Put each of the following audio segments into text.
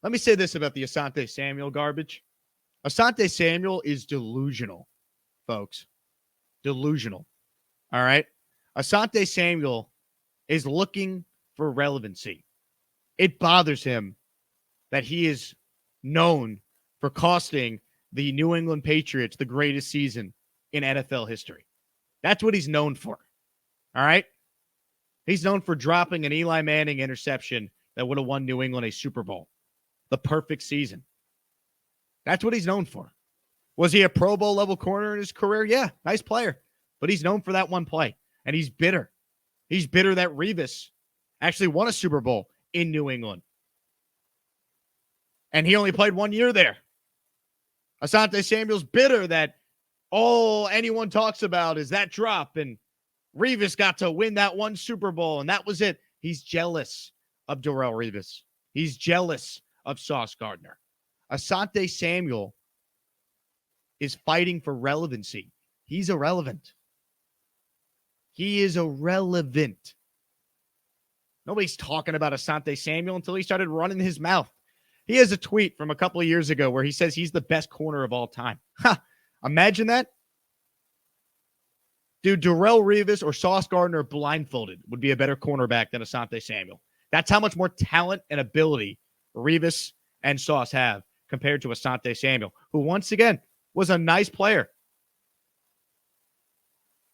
Let me say this about the Asante Samuel garbage. Asante Samuel is delusional, folks. Delusional. All right? Asante Samuel is looking for relevancy. It bothers him that he is known for costing the New England Patriots the greatest season in NFL history. That's what he's known for. All right? He's known for dropping an Eli Manning interception that would have won New England a Super Bowl. The perfect season. That's what he's known for. Was he a Pro Bowl level corner in his career? Yeah, nice player. But he's known for that one play. And he's bitter. He's bitter that Revis actually won a Super Bowl in New England. And he only played 1 year there. Asante Samuel's bitter that all anyone talks about is that drop. And Revis got to win that one Super Bowl. And that was it. He's jealous of Darrelle Revis. He's jealous of Sauce Gardner. Asante Samuel is fighting for relevancy. He's irrelevant. He is irrelevant. Nobody's talking about Asante Samuel until he started running his mouth. He has a tweet from a couple of years ago where he says he's the best corner of all time. Ha! Imagine that. Dude, Darrelle Revis or Sauce Gardner blindfolded would be a better cornerback than Asante Samuel. That's how much more talent and ability Revis and Sauce have compared to Asante Samuel, who once again was a nice player.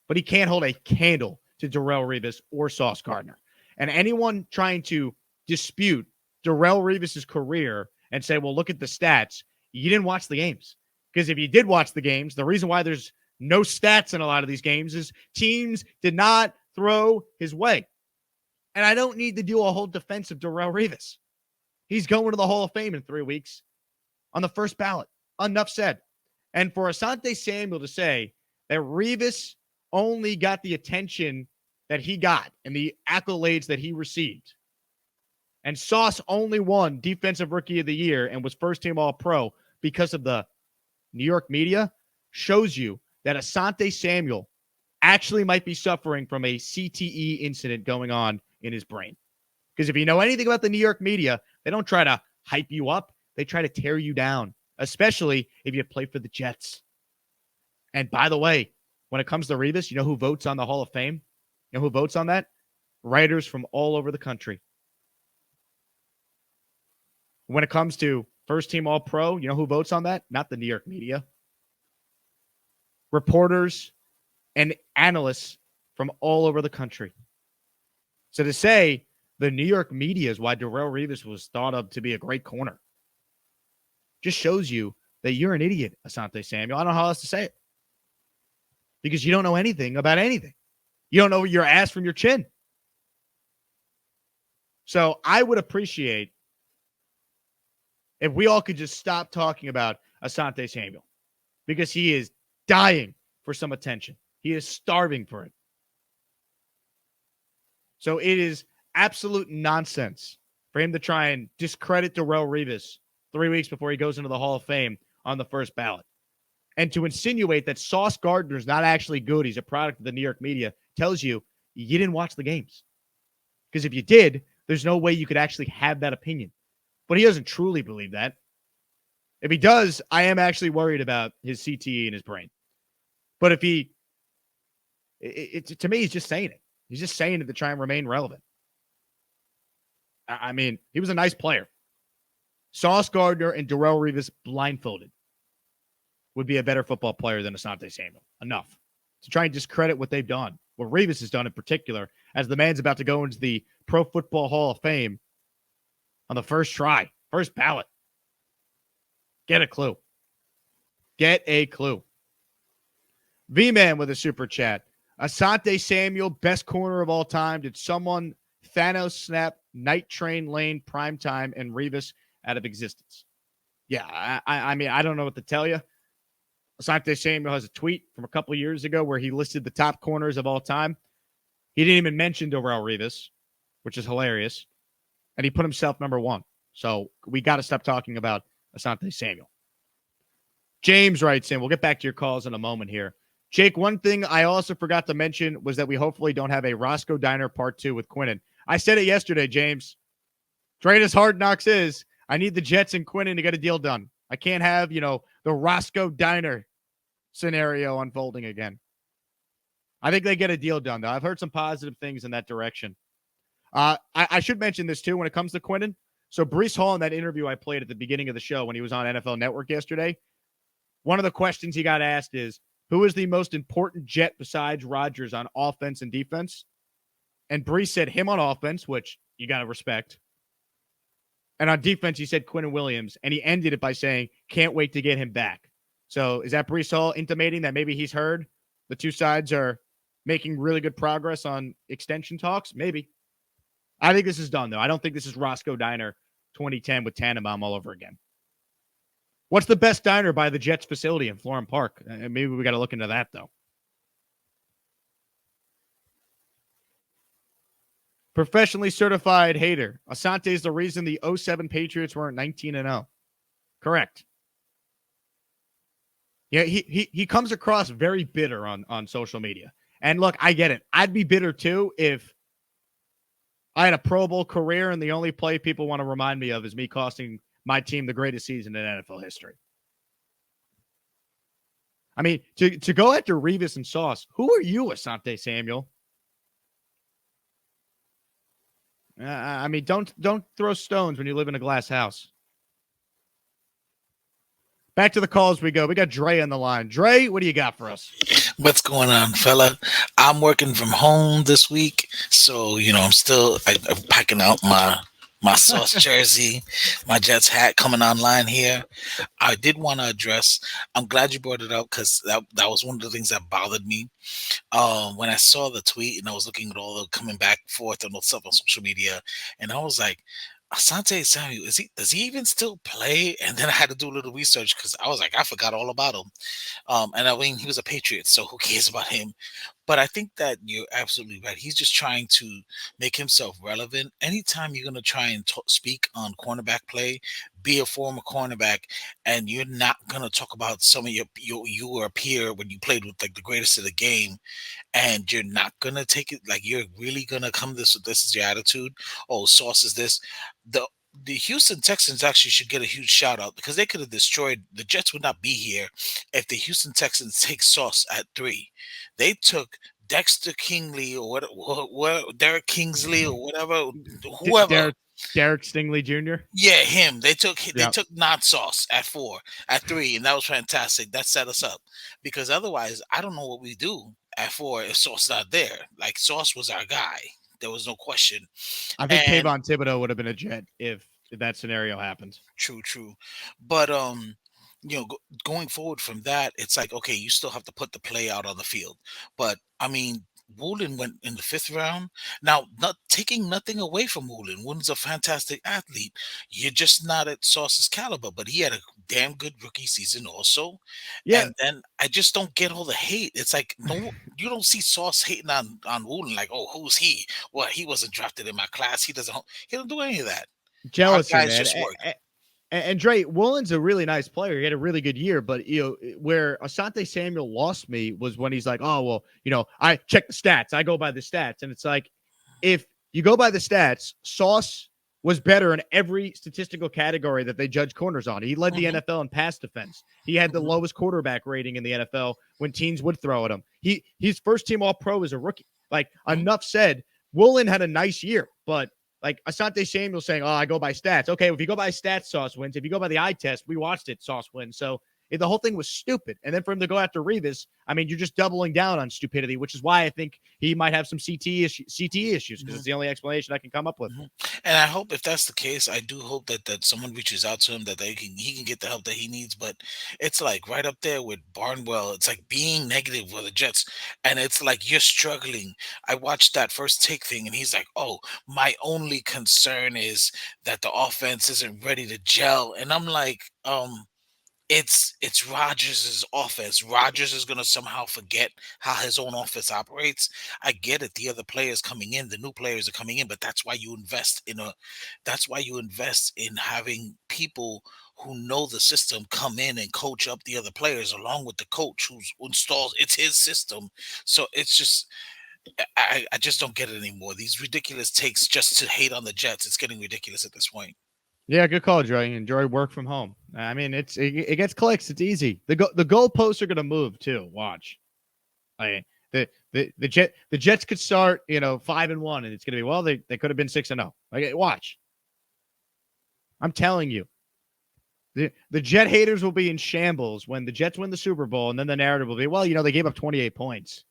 But he can't hold a candle to Darrelle Revis or Sauce Gardner. And anyone trying to dispute Darrelle Revis' career and say, well, look at the stats, you didn't watch the games. Because if you did watch the games, the reason why there's no stats in a lot of these games is teams did not throw his way. And I don't need to do a whole defense of Darrelle Revis. He's going to the Hall of Fame in 3 weeks on the first ballot. Enough said. And for Asante Samuel to say that Revis only got the attention that he got and the accolades that he received, and Sauce only won Defensive Rookie of the Year and was first-team All-Pro because of the New York media, shows you that Asante Samuel actually might be suffering from a CTE incident going on in his brain. Because if you know anything about the New York media, they don't try to hype you up. They try to tear you down, especially if you play for the Jets. And by the way, when it comes to Revis, you know who votes on the Hall of Fame? You know who votes on that? Writers from all over the country. When it comes to first-team All-Pro, you know who votes on that? Not the New York media. Reporters and analysts from all over the country. So to say the New York media is why Darrelle Revis was thought of to be a great corner just shows you that you're an idiot, Asante Samuel. I don't know how else to say it. Because you don't know anything about anything. You don't know your ass from your chin. So I would appreciate if we all could just stop talking about Asante Samuel, because he is dying for some attention. He is starving for it. So it is absolute nonsense for him to try and discredit Darrelle Revis 3 weeks before he goes into the Hall of Fame on the first ballot. And to insinuate that Sauce Gardner is not actually good, he's a product of the New York media, tells you you didn't watch the games. Because if you did, there's no way you could actually have that opinion. But he doesn't truly believe that. If he does, I am actually worried about his CTE in his brain. But if he, to me, he's just saying it. He's just saying it to try and remain relevant. I mean, he was a nice player. Sauce Gardner and Darrelle Revis blindfolded would be a better football player than Asante Samuel. Enough. To try and discredit what they've done, what Revis has done in particular, as the man's about to go into the Pro Football Hall of Fame on the first try, first ballot. Get a clue. Get a clue. V-Man with a super chat. Asante Samuel, best corner of all time. Did someone Thanos snap Night Train Lane primetime and Revis out of existence? Yeah, I mean, I don't know what to tell you. Asante Samuel has a tweet from a couple years ago where he listed the top corners of all time. He didn't even mention Darrelle Revis, which is hilarious. And he put himself number one. So we got to stop talking about Asante Samuel. James writes in, we'll get back to your calls in a moment here. Jake, one thing I also forgot to mention was that we hopefully don't have a Roscoe Diner Part 2 with Quinnen. I said it yesterday, James. Great as Hard Knocks is, I need the Jets and Quinnen to get a deal done. I can't have, the Roscoe Diner scenario unfolding again. I think they get a deal done, though. I've heard some positive things in that direction. I should mention this, too, when it comes to Quinnen. So Breece Hall, in that interview I played at the beginning of the show when he was on NFL Network yesterday, one of the questions he got asked is, who is the most important Jet besides Rodgers on offense and defense? And Breece said him on offense, which you got to respect. And on defense, he said Quinnen Williams. And he ended it by saying, can't wait to get him back. So is that Breece Hall intimating that maybe he's heard the two sides are making really good progress on extension talks? Maybe. I think this is done, though. I don't think this is Roscoe Diner 2010 with Tannenbaum all over again. What's the best diner by the Jets facility in Florham Park? Maybe we got to look into that, though. Professionally certified hater. Asante is the reason the 07 Patriots weren't 19-0. Correct. Yeah, he comes across very bitter on social media. And look, I get it. I'd be bitter too if I had a Pro Bowl career and the only play people want to remind me of is me costing my team the greatest season in NFL history. I mean, to go after Revis and Sauce, who are you, Asante Samuel? I mean, don't throw stones when you live in a glass house. Back to the calls we go. We got Dre on the line. Dre, what do you got for us? What's going on, fella? I'm working from home this week, so I'm packing out my Sauce jersey, my Jets hat coming online here. I did want to address. I'm glad you brought it up because that was one of the things that bothered me. When I saw the tweet and I was looking at all the coming back forth and all stuff on social media, and I was like, Asante Samuel, does he even still play? And then I had to do a little research because I was like, I forgot all about him. And I mean, he was a Patriot, so who cares about him? But I think that you're absolutely right. He's just trying to make himself relevant. Anytime you're going to try and speak on cornerback play, be a former cornerback, and you're not going to talk about some of you were a peer when you played with like the greatest of the game, and you're not going to take it like you're really going to come this is your attitude. Oh, Sauce is this. The Houston Texans actually should get a huge shout out because they could have destroyed the Jets would not be here if the Houston Texans take Sauce at 3. They took Dexter Kingley or what Derek Kingsley or whatever, whoever. Derek Stingley Jr. Yeah, him. They took Yep. not Sauce at 4, at 3, and that was fantastic. That set us up because otherwise, I don't know what we do at 4 if Sauce not there. Like Sauce was our guy. There was no question. I think And Kayvon Thibodeau would have been a Jet if that scenario happened. true. But going forward from that, it's like okay, you still have to put the play out on the field. But I mean, Woolen went in the 5th round. Now, not taking nothing away from Woolen. Woolen's a fantastic athlete. You're just not at Sauce's caliber, but he had a damn good rookie season also. Yeah. And then I just don't get all the hate. It's like no, you don't see Sauce hating on Woolen like, oh, who's he? Well, he wasn't drafted in my class. He don't do any of that. Our Jealousy, guys man. just work. And Dre, Woolen's a really nice player. He had a really good year, but where Asante Samuel lost me was when he's like, "Oh well, I check the stats. I go by the stats." And it's like, if you go by the stats, Sauce was better in every statistical category that they judge corners on. He led the NFL in pass defense. He had the lowest quarterback rating in the NFL when teams would throw at him. He's first team All Pro as a rookie. Like enough said. Woolen had a nice year, but like Asante Samuel saying, "Oh, I go by stats." Okay, if you go by stats, Sauce wins. If you go by the eye test, we watched it, Sauce wins. So the whole thing was stupid. And then for him to go after Revis, I mean, you're just doubling down on stupidity, which is why I think he might have some CTE issues because it's the only explanation I can come up with. And I hope if that's the case, I do hope that someone reaches out to him that he can get the help that he needs. But it's like right up there with Barnwell. It's like being negative with the Jets, and it's like you're struggling. I watched that first take thing, and he's like, "Oh, my only concern is that the offense isn't ready to gel," and I'm like, it's Rodgers' offense. Rodgers is gonna somehow forget how his own offense operates. I get it. The other players coming in, the new players are coming in, but that's why you invest in having people who know the system come in and coach up the other players along with the coach who installs it's his system. So it's just I just don't get it anymore. These ridiculous takes just to hate on the Jets. It's getting ridiculous at this point. Yeah, good call, Joy. Enjoy work from home. I mean, it gets clicks. It's easy. The goalposts are going to move too. Watch. I mean, the Jets could start 5-1, and it's going to be they could have been 6-0. Like, watch. I'm telling you. The Jet haters will be in shambles when the Jets win the Super Bowl, and then the narrative will be, they gave up 28 points.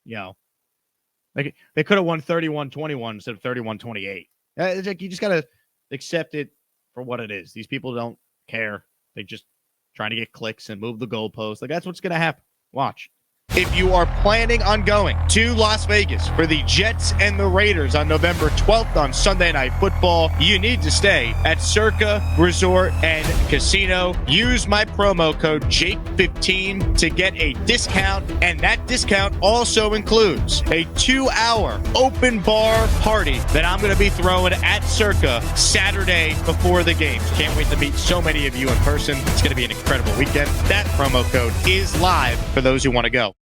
Like they could have won 31-21 instead of 31-28. It's like you just got to accept it for what it is. These people don't care. They just trying to get clicks and move the goalposts. Like, that's what's going to happen. Watch. If you are planning on going to Las Vegas for the Jets and the Raiders on November 12th on Sunday Night Football, you need to stay at Circa Resort and Casino. Use my promo code JAKE15 to get a discount, and that discount also includes a 2-hour open bar party that I'm going to be throwing at Circa Saturday before the games. Can't wait to meet so many of you in person. It's going to be an incredible weekend. That promo code is live for those who want to go.